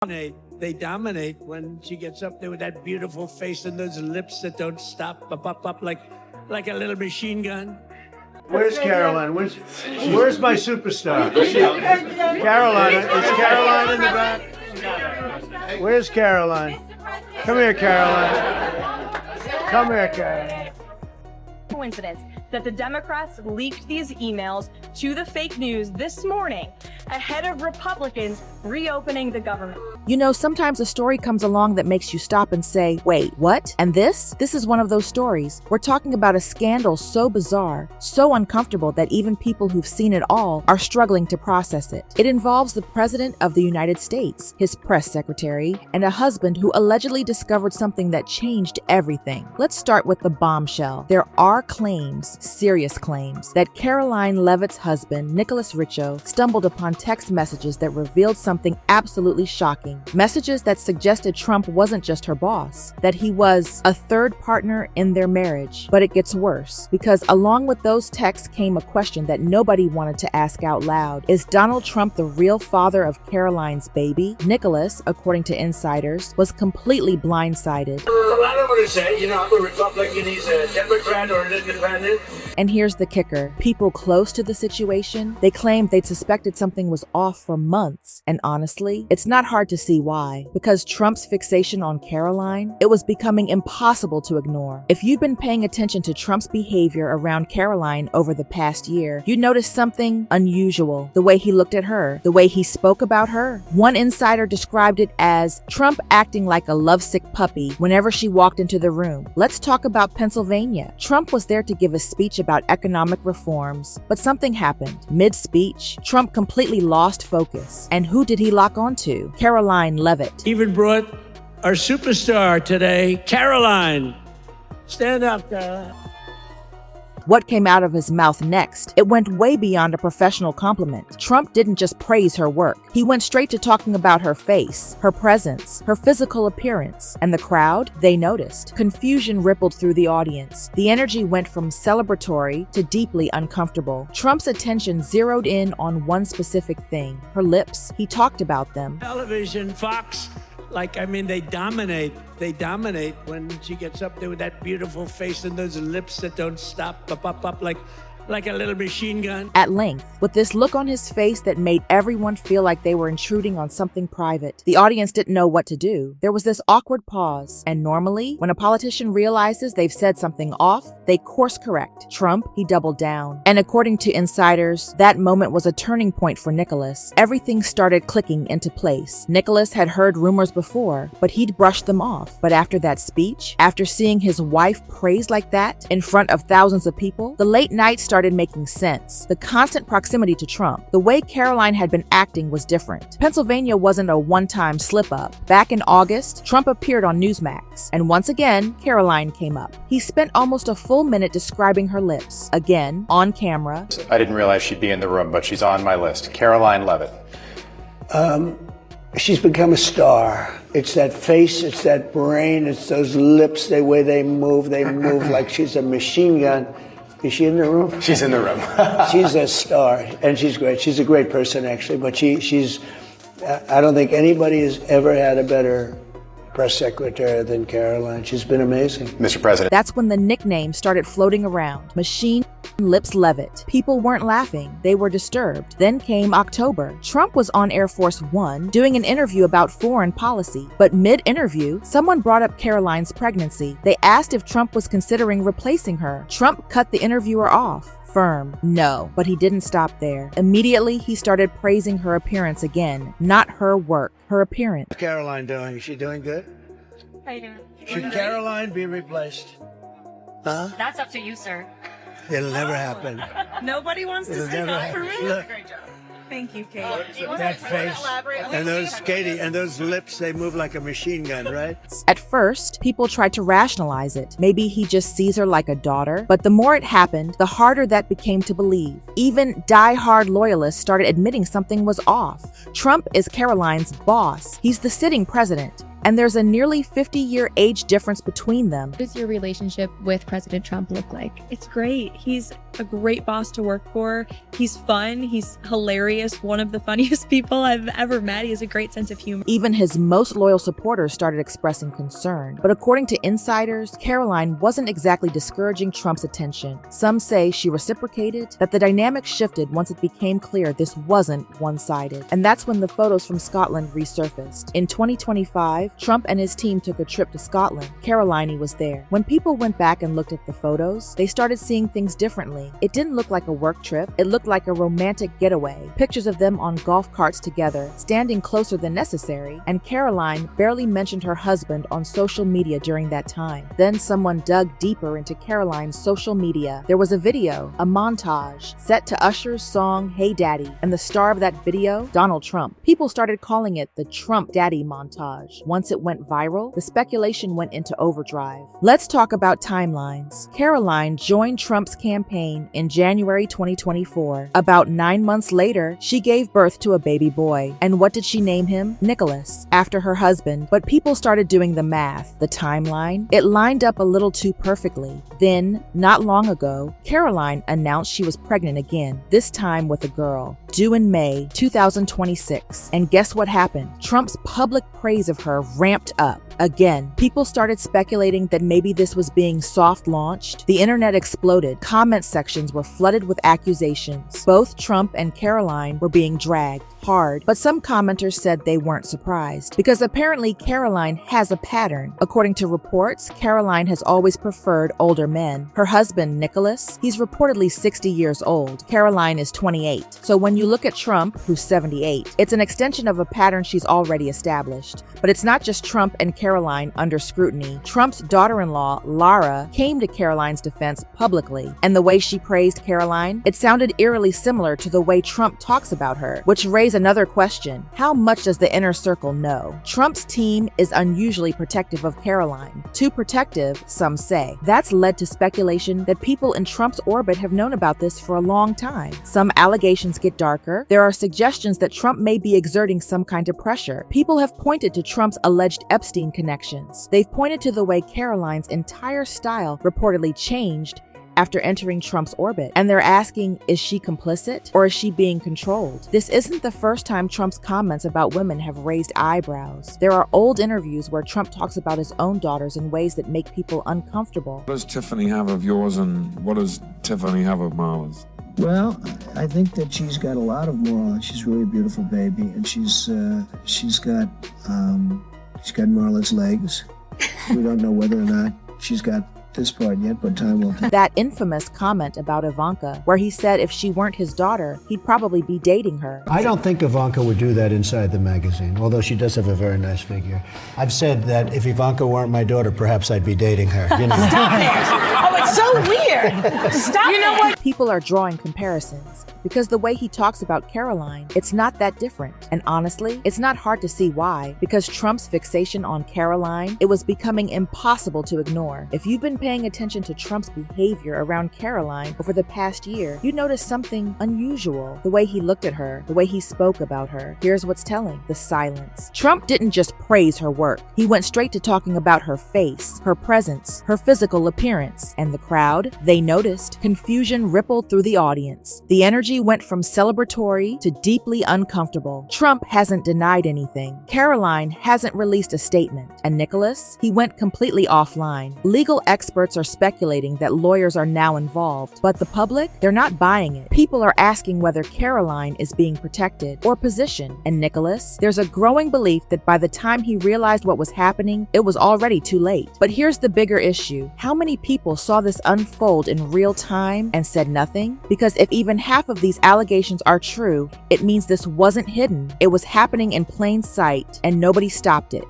They dominate when she gets up there with that beautiful face and those lips that don't stop, up like a little machine gun. Where's Keroline? Where's my superstar? Keroline. Is Keroline in the back? Where's Keroline? Come here, Keroline. Come here, Keroline. Coincidence that the Democrats leaked these emails to the fake news this morning ahead of Republicans reopening the government. You know, sometimes a story comes along that makes you stop and say, wait, what? And this is one of those stories. We're talking about a scandal so bizarre, so uncomfortable that even people who've seen it all are struggling to process it. It involves the President of the United States, his press secretary, and a husband who allegedly discovered something that changed everything. Let's start with the bombshell. There are claims, serious claims, that Keroline Leavitt's husband, Nicholas Richo, stumbled upon text messages that revealed something absolutely shocking. Messages that suggested Trump wasn't just her boss, that he was a third partner in their marriage. But it gets worse, because along with those texts came a question that nobody wanted to ask out loud. Is Donald Trump the real father of Keroline's baby? Nicholas, according to insiders, was completely blindsided. Well, I don't want to say, I'm a Republican, he's a Democrat or an independent. And here's the kicker. People close to the situation, they claimed they'd suspected something was off for months. And honestly, it's not hard to see why. Because Trump's fixation on Keroline, it was becoming impossible to ignore. If you've been paying attention to Trump's behavior around Keroline over the past year, you noticed something unusual. The way he looked at her, the way he spoke about her. One insider described it as Trump acting like a lovesick puppy whenever she walked into the room. Let's talk about Pennsylvania. Trump was there to give a speech about economic reforms, but something happened. Mid-speech, Trump completely lost focus. And who did he lock onto? Keroline Leavitt. Even brought our superstar today, Keroline. Stand up, Keroline. What came out of his mouth next? It went way beyond a professional compliment. Trump didn't just praise her work. He went straight to talking about her face, her presence, her physical appearance. And the crowd, they noticed. Confusion rippled through the audience. The energy went from celebratory to deeply uncomfortable. Trump's attention zeroed in on one specific thing, her lips. He talked about them. Television, Fox, they dominate. They dominate when she gets up there with that beautiful face and those lips that don't stop, up like a little machine gun. At length, with this look on his face that made everyone feel like they were intruding on something private. The audience didn't know what to do. There was this awkward pause. And normally, when a politician realizes they've said something off, they course correct. Trump, he doubled down. And according to insiders, that moment was a turning point for Nicholas. Everything started clicking into place. Nicholas had heard rumors before, but he'd brushed them off. But after that speech, after seeing his wife praised like that in front of thousands of people, the late night started making sense. The constant proximity to Trump, the way Keroline had been acting was different. Pennsylvania wasn't a one-time slip-up. Back in August, Trump appeared on Newsmax, and once again, Keroline came up. He spent almost a full minute describing her lips, again, on camera. I didn't realize she'd be in the room, but she's on my list. Keroline Leavitt. She's become a star. It's that face, it's that brain, it's those lips, the way they move like she's a machine gun. Is she in the room? She's in the room. She's a star, and she's great. She's a great person, actually, but she's, I don't think anybody has ever had a better press secretary than Keroline. She's been amazing. Mr. President. That's when the nickname started floating around. Machine Lips Leavitt. People weren't laughing. They were disturbed. Then came October. Trump was on Air Force One doing an interview about foreign policy. But mid-interview, someone brought up Keroline's pregnancy. They asked if Trump was considering replacing her. Trump cut the interviewer off. Firm. No. But he didn't stop there. Immediately, he started praising her appearance again. Not her work. Her appearance. How's Keroline doing? Is she doing good? How you doing? Should Keroline be replaced? Huh? That's up to you, sir. It'll never happen. Nobody wants to It'll stick never up for happen. me. Look. Great job. Thank you, Kate. That face and those, Katie, and those lips, they move like a machine gun, right? At first, people tried to rationalize it. Maybe he just sees her like a daughter. But the more it happened, the harder that became to believe. Even die-hard loyalists started admitting something was off. Trump is Keroline's boss. He's the sitting president. And there's a nearly 50-year age difference between them. What does your relationship with President Trump look like? It's great. He's a great boss to work for. He's fun. He's hilarious. One of the funniest people I've ever met. He has a great sense of humor. Even his most loyal supporters started expressing concern. But according to insiders, Keroline wasn't exactly discouraging Trump's attention. Some say she reciprocated, that the dynamic shifted once it became clear this wasn't one-sided. And that's when the photos from Scotland resurfaced. In 2025, Trump and his team took a trip to Scotland. Keroline was there. When people went back and looked at the photos, they started seeing things differently. It didn't look like a work trip. It looked like a romantic getaway. Pictures of them on golf carts together, standing closer than necessary, and Keroline barely mentioned her husband on social media during that time. Then someone dug deeper into Keroline's social media. There was a video, a montage, set to Usher's song Hey Daddy, and the star of that video, Donald Trump. People started calling it the Trump Daddy montage. Once it went viral, the speculation went into overdrive. Let's talk about timelines. Keroline joined Trump's campaign in January 2024. About 9 months later, she gave birth to a baby boy. And what did she name him? Nicholas, after her husband. But people started doing the math, the timeline. It lined up a little too perfectly. Then, not long ago, Keroline announced she was pregnant again, this time with a girl, due in May 2026. And guess what happened? Trump's public praise of her ramped up. Again, people started speculating that maybe this was being soft launched. The internet exploded. Comment sections were flooded with accusations. Both Trump and Keroline were being dragged hard, but some commenters said they weren't surprised because apparently Keroline has a pattern. According to reports, Keroline has always preferred older men. Her husband, Nicholas, he's reportedly 60 years old. Keroline is 28. So when you look at Trump, who's 78, it's an extension of a pattern she's already established. But it's not just Trump and Keroline under scrutiny. Trump's daughter-in-law, Lara, came to Keroline's defense publicly, and the way she praised Keroline, it sounded eerily similar to the way Trump talks about her, which raised another question. How much does the inner circle know? Trump's team is unusually protective of Keroline. Too protective, some say. That's led to speculation that people in Trump's orbit have known about this for a long time. Some allegations get darker. There are suggestions that Trump may be exerting some kind of pressure. People have pointed to Trump's alleged Epstein connections. They've pointed to the way Keroline's entire style reportedly changed after entering Trump's orbit. And they're asking, is she complicit or is she being controlled? This isn't the first time Trump's comments about women have raised eyebrows. There are old interviews where Trump talks about his own daughters in ways that make people uncomfortable. What does Tiffany have of yours and what does Tiffany have of Marla's? Well, I think that she's got a lot of moral. She's really a beautiful baby, and she's got Marla's legs. We don't know whether or not she's got this part yet, but time will tell. That infamous comment about Ivanka, where he said if she weren't his daughter, he'd probably be dating her. I don't think Ivanka would do that inside the magazine, although she does have a very nice figure. I've said that if Ivanka weren't my daughter, perhaps I'd be dating her. You know? Stop it! Oh, it's so weird. Stop. You know what? People are drawing comparisons because the way he talks about Keroline, it's not that different. And honestly, it's not hard to see why, because Trump's fixation on Keroline, it was becoming impossible to ignore. If you've been paying attention to Trump's behavior around Keroline over the past year, you notice something unusual. The way he looked at her, the way he spoke about her. Here's what's telling: the silence. Trump didn't just praise her work. He went straight to talking about her face, her presence, her physical appearance. And the crowd, they noticed. Confusion rippled through the audience. The energy went from celebratory to deeply uncomfortable. Trump hasn't denied anything. Keroline hasn't released a statement. And Nicholas, he went completely offline. Legal experts are speculating that lawyers are now involved, but the public, they're not buying it. People are asking whether Keroline is being protected or positioned. And Nicholas, there's a growing belief that by the time he realized what was happening, it was already too late. But here's the bigger issue. How many people saw this unfold in real time and said nothing? Because if even half of these allegations are true, it means this wasn't hidden. It was happening in plain sight and nobody stopped it.